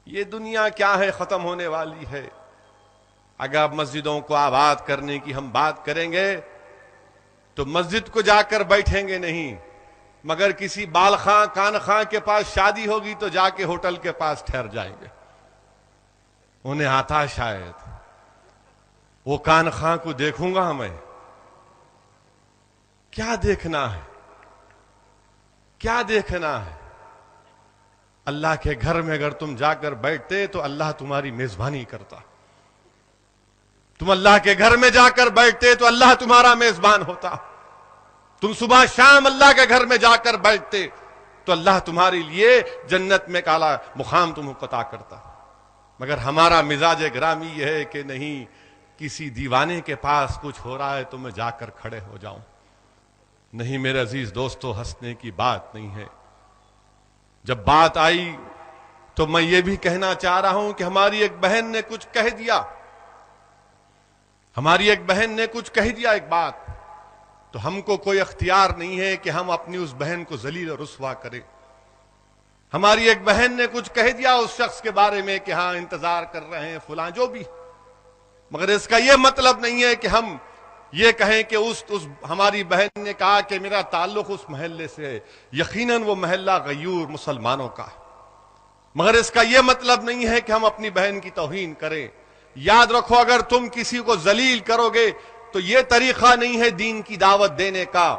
یہ دنیا کیا ہے، ختم ہونے والی ہے. اگر مسجدوں کو آباد کرنے کی ہم بات کریں گے تو مسجد کو جا کر بیٹھیں گے نہیں، مگر کسی بال خاں کان خاں کے پاس شادی ہوگی تو جا کے ہوٹل کے پاس ٹھہر جائیں گے. انہیں آتا شاید وہ کان خاں کو دیکھوں گا میں. کیا دیکھنا ہے، کیا دیکھنا ہے؟ اللہ کے گھر میں اگر تم جا کر بیٹھتے تو اللہ تمہاری میزبانی کرتا. تم اللہ کے گھر میں جا کر بیٹھتے تو اللہ تمہارا میزبان ہوتا. تم صبح شام اللہ کے گھر میں جا کر بیٹھتے تو اللہ تمہارے لیے جنت میں کالا مقام تم کو عطا کرتا. مگر ہمارا مزاج گرامی یہ ہے کہ نہیں، کسی دیوانے کے پاس کچھ ہو رہا ہے تو میں جا کر کھڑے ہو جاؤں. نہیں میرے عزیز دوستو، ہنسنے کی بات نہیں ہے. جب بات آئی تو میں یہ بھی کہنا چاہ رہا ہوں کہ ہماری ایک بہن نے کچھ کہہ دیا، ہماری ایک بہن نے کچھ کہہ دیا ایک بات، تو ہم کو کوئی اختیار نہیں ہے کہ ہم اپنی اس بہن کو ذلیل اور رسوا کریں. ہماری ایک بہن نے کچھ کہہ دیا اس شخص کے بارے میں کہ ہاں انتظار کر رہے ہیں فلاں جو بھی، مگر اس کا یہ مطلب نہیں ہے کہ ہم یہ کہیں کہ اس ہماری بہن نے کہا کہ میرا تعلق اس محلے سے ہے. یقیناً وہ محلہ غیور مسلمانوں کا ہے، مگر اس کا یہ مطلب نہیں ہے کہ ہم اپنی بہن کی توہین کریں. یاد رکھو، اگر تم کسی کو ذلیل کرو گے تو یہ طریقہ نہیں ہے دین کی دعوت دینے کا.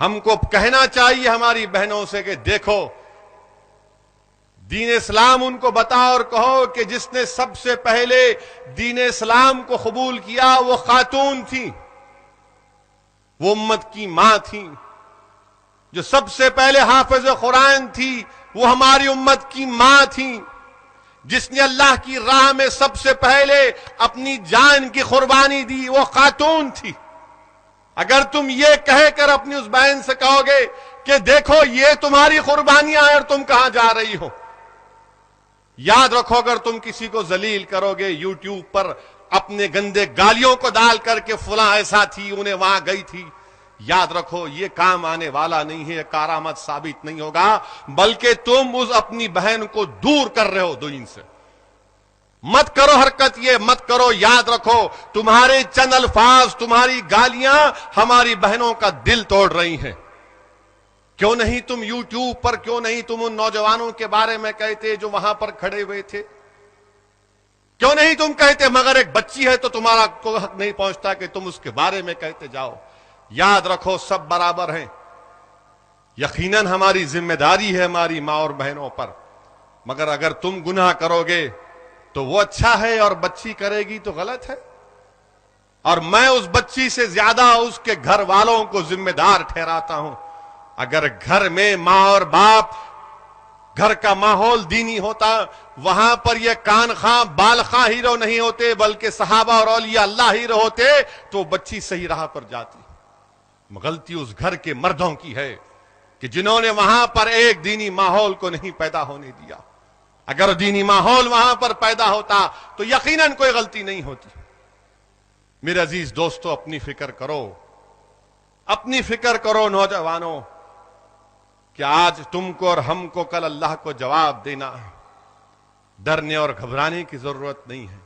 ہم کو کہنا چاہیے ہماری بہنوں سے کہ دیکھو، دین اسلام ان کو بتاؤ اور کہو کہ جس نے سب سے پہلے دین اسلام کو قبول کیا وہ خاتون تھی، وہ امت کی ماں تھی. جو سب سے پہلے حافظ قرآن تھی وہ ہماری امت کی ماں تھی. جس نے اللہ کی راہ میں سب سے پہلے اپنی جان کی قربانی دی وہ خاتون تھی. اگر تم یہ کہہ کر اپنی اس بہن سے کہو گے کہ دیکھو یہ تمہاری قربانیاں ہیں اور تم کہاں جا رہی ہو، یاد رکھو اگر تم کسی کو ذلیل کرو گے یوٹیوب پر اپنے گندے گالیوں کو ڈال کر کے فلاں ایسا تھی انہیں وہاں گئی تھی، یاد رکھو یہ کام آنے والا نہیں ہے، کارآمد ثابت نہیں ہوگا، بلکہ تم اس اپنی بہن کو دور کر رہے ہو دین سے. مت کرو حرکت، یہ مت کرو. یاد رکھو تمہارے چند الفاظ، تمہاری گالیاں ہماری بہنوں کا دل توڑ رہی ہیں. کیوں نہیں تم یوٹیوب پر، کیوں نہیں تم ان نوجوانوں کے بارے میں کہتے جو وہاں پر کھڑے ہوئے تھے؟ کیوں نہیں تم کہتے؟ مگر ایک بچی ہے تو تمہارا کوئی حق نہیں پہنچتا کہ تم اس کے بارے میں کہتے جاؤ. یاد رکھو سب برابر ہیں. یقیناً ہماری ذمہ داری ہے ہماری ماں اور بہنوں پر، مگر اگر تم گناہ کرو گے تو وہ اچھا ہے اور بچی کرے گی تو غلط ہے. اور میں اس بچی سے زیادہ اس کے گھر والوں کو ذمہ دار ٹھہراتا ہوں. اگر گھر میں ماں اور باپ، گھر کا ماحول دینی ہوتا، وہاں پر یہ کان خاں بال خاں ہیرو نہیں ہوتے بلکہ صحابہ اور اولیاء اللہ ہیرو ہوتے تو بچی صحیح راہ پر جاتی. غلطی اس گھر کے مردوں کی ہے کہ جنہوں نے وہاں پر ایک دینی ماحول کو نہیں پیدا ہونے دیا. اگر دینی ماحول وہاں پر پیدا ہوتا تو یقیناً کوئی غلطی نہیں ہوتی. میرے عزیز دوستو، اپنی فکر کرو، اپنی فکر کرو نوجوانوں، کہ آج تم کو اور ہم کو کل اللہ کو جواب دینا ہے. ڈرنے اور گھبرانے کی ضرورت نہیں ہے.